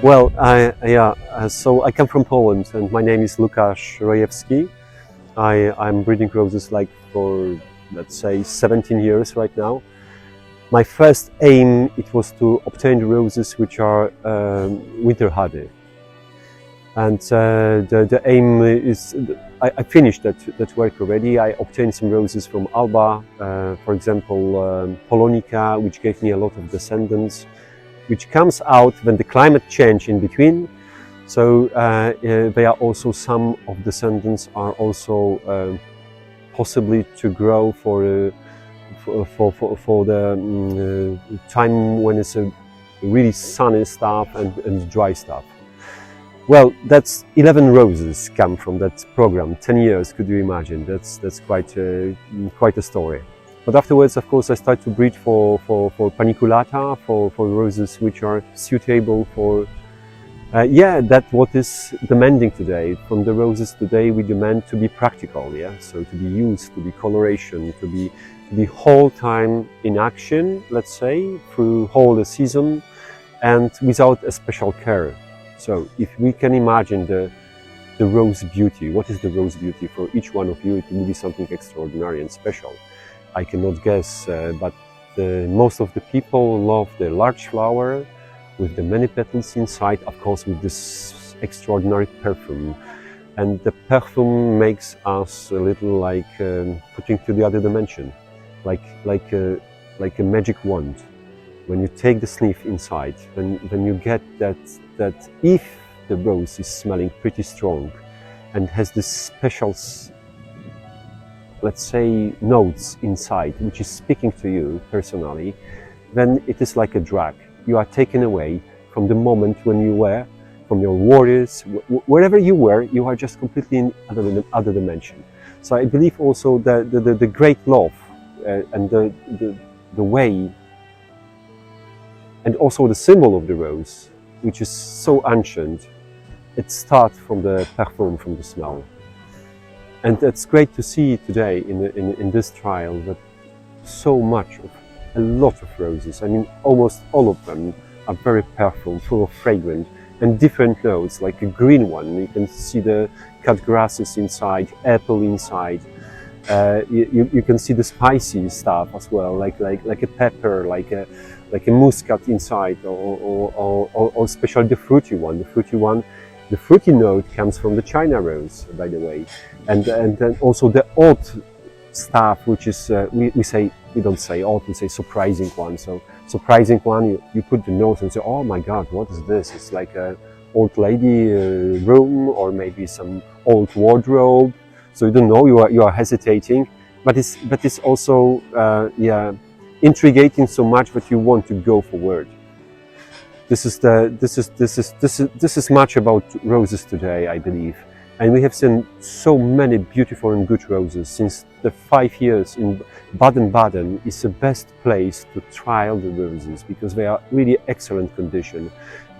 Well, so I come from Poland and my name is Łukasz Rojewski. I'm breeding roses like for, let's say, 17 years right now. My first aim, it was to obtain the roses which are winter hardy. And the aim is, I finished that work already. I obtained some roses from Alba, for example, Polonica, which gave me a lot of descendants, which comes out when the climate change in between. So there are also some of descendants are also possibly to grow for the time when it's a really sunny stuff and dry stuff. Well, that's 11 roses come from that program. 10 years, could you imagine? That's quite a story. But afterwards, of course, I started to breed for paniculata, for roses which are suitable for, that's what is demanding today. From the roses today, we demand to be practical, so to be used, to be coloration, to be whole time in action, let's say, through whole the season, and without a special care. So if we can imagine the rose beauty, what is the rose beauty for each one of you? It will be something extraordinary and special. I cannot guess, but most of the people love the large flower with the many petals inside, of course, with this extraordinary perfume. And the perfume makes us a little like putting to the other dimension, like a magic wand. When you take the sniff inside, when you get that if the rose is smelling pretty strong and has this special, let's say, notes inside, which is speaking to you personally, then it is like a drug. You are taken away from the moment when you were, from your worries, wherever you were, you are just completely in other dimension. So I believe also that the great love and the way, and also the symbol of the rose, which is so ancient, it starts from the perfume, from the smell. And it's great to see today in this trial that so much of a lot of roses, I mean almost all of them are very perfumed, full of fragrance and different notes, like a green one. You can see the cut grasses inside, apple inside. You can see the spicy stuff as well, like a pepper, like a muscat inside, or especially the fruity one. The fruity note comes from the China rose, by the way, and then also the odd stuff, which is we don't say odd, we say surprising one. So surprising one, you put the nose and say, oh my God, what is this? It's like a old lady room, or maybe some old wardrobe. So you don't know, you are hesitating, but it's also intriguing so much that you want to go forward. This is much about roses today, I believe, and we have seen so many beautiful and good roses since the 5 years in Baden-Baden is the best place to trial the roses, because they are really excellent condition,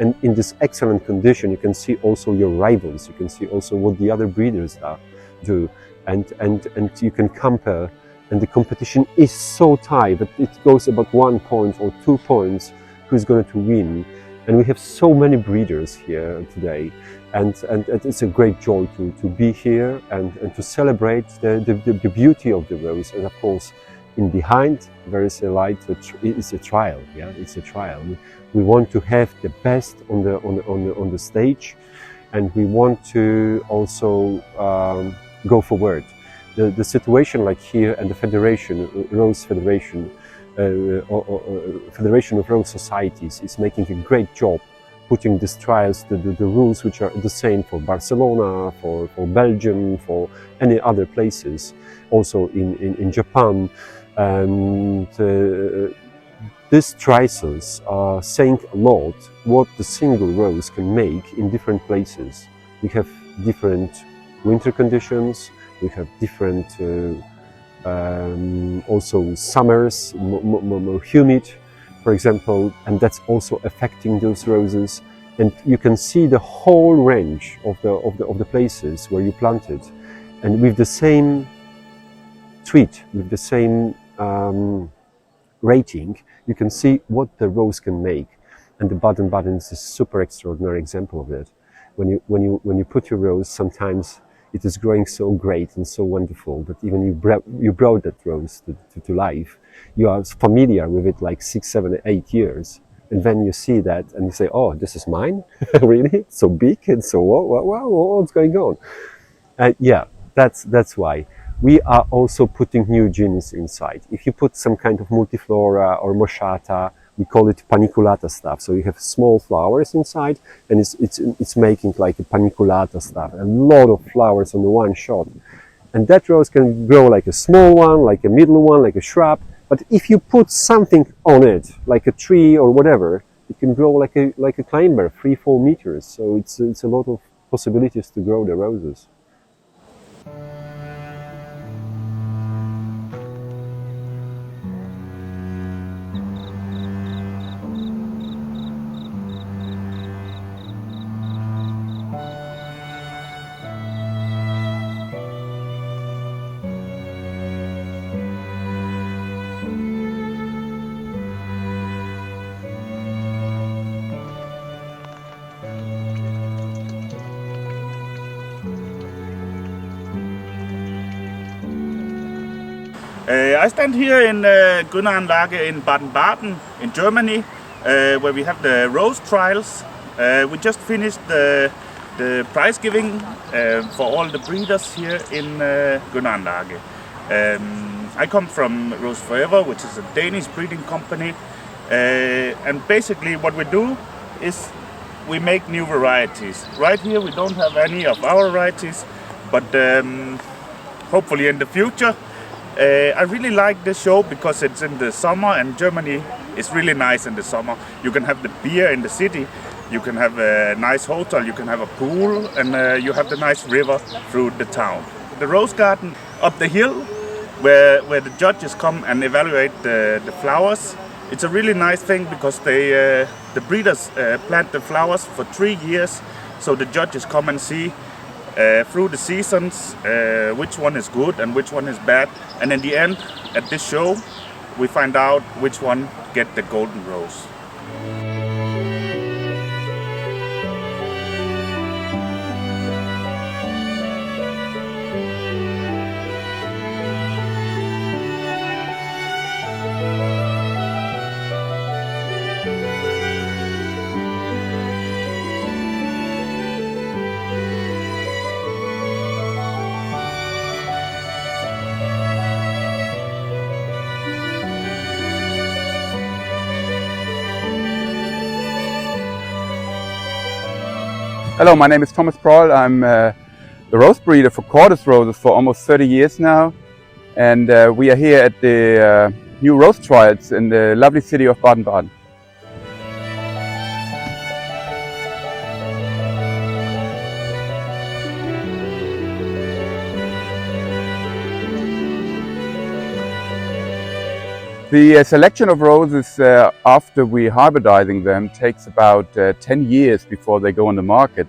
and in this excellent condition you can see also your rivals, you can see also what the other breeders do, and you can compare, and the competition is so tight that it goes about 1 point or 2 points who's going to win. And we have so many breeders here today, and it's a great joy to be here and to celebrate the beauty of the rose. And of course, in behind there is a light. It's a trial. It's a trial. We want to have the best on the stage, and we want to also go forward. The situation like here, and the Federation, Rose Federation, Federation of Rose Societies is making a great job putting these trials, the rules which are the same for Barcelona, for Belgium, for any other places, also in Japan. And these trials are saying a lot what the single rose can make in different places. We have different winter conditions, we have different also summers, more humid, for example, and that's also affecting those roses. And you can see the whole range of the places where you planted, and with the same treat, with the same rating, you can see what the rose can make. And the Baden-Baden is a super extraordinary example of it. When you put your rose, sometimes it is growing so great and so wonderful that even you brought that rose to life. You are familiar with it like 6, 7, 8 years. And then you see that and you say, oh, this is mine? Really? It's so big and so what's going on? Yeah, that's why. We are also putting new genes inside. If you put some kind of multiflora or moschata, we call it paniculata stuff. So you have small flowers inside, and it's making like a paniculata stuff. A lot of flowers on the one shot. And that rose can grow like a small one, like a middle one, like a shrub. But if you put something on it, like a tree or whatever, it can grow like a climber, 3-4 meters. So it's a lot of possibilities to grow the roses. I stand here in Grünanlage in Baden-Baden in Germany, where we have the rose trials. We just finished the prize giving for all the breeders here in Grünanlage. I come from Rose Forever, which is a Danish breeding company, and basically what we do is we make new varieties. Right here we don't have any of our varieties, but hopefully in the future. I really like this show because it's in the summer, and Germany is really nice in the summer. You can have the beer in the city, you can have a nice hotel, you can have a pool, and you have the nice river through the town. The rose garden up the hill, where the judges come and evaluate the flowers. It's a really nice thing because the breeders plant the flowers for 3 years, so the judges come and see through the seasons which one is good and which one is bad, and in the end at this show we find out which one get the golden rose. Hello, my name is Thomas Proll. I'm the rose breeder for Cordes roses for almost 30 years now, and we are here at the new rose trials in the lovely city of Baden-Baden. The selection of roses after we hybridizing them takes about 10 years before they go on the market.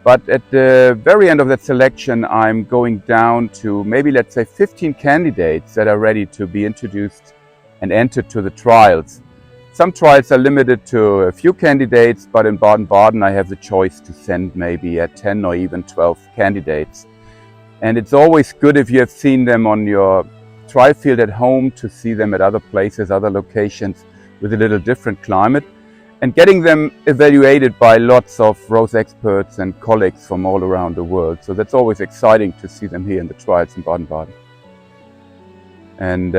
But at the very end of that selection, I'm going down to maybe, let's say, 15 candidates that are ready to be introduced and entered to the trials. Some trials are limited to a few candidates, but in Baden-Baden I have the choice to send maybe 10 or even 12 candidates. And it's always good if you have seen them on your trial field at home to see them at other places, other locations with a little different climate, and getting them evaluated by lots of rose experts and colleagues from all around the world. So that's always exciting to see them here in the trials in Baden-Baden. And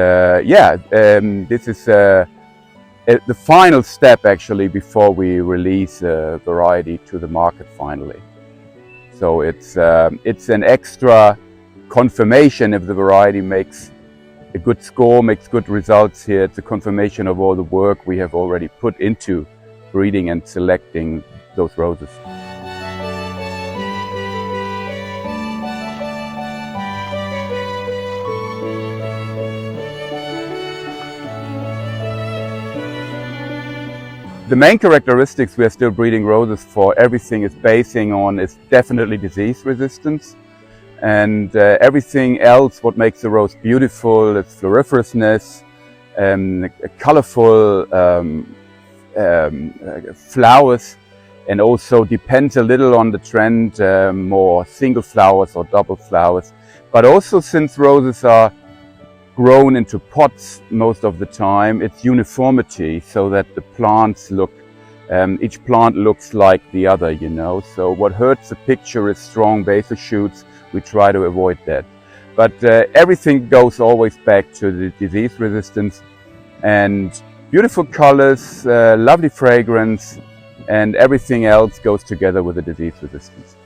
this is the final step actually before we release a variety to the market finally. So it's an extra confirmation if the variety makes a good score, makes good results here. It's a confirmation of all the work we have already put into breeding and selecting those roses. The main characteristics we are still breeding roses for, everything is basing on is definitely disease resistance. And everything else, what makes the rose beautiful, its floriferousness, a colorful flowers, and also depends a little on the trend, more single flowers or double flowers. But also, since roses are grown into pots most of the time, it's uniformity, so that the plants look, each plant looks like the other, you know. So what hurts the picture is strong basal shoots. We try to avoid that. But everything goes always back to the disease resistance, and beautiful colors, lovely fragrance, and everything else goes together with the disease resistance.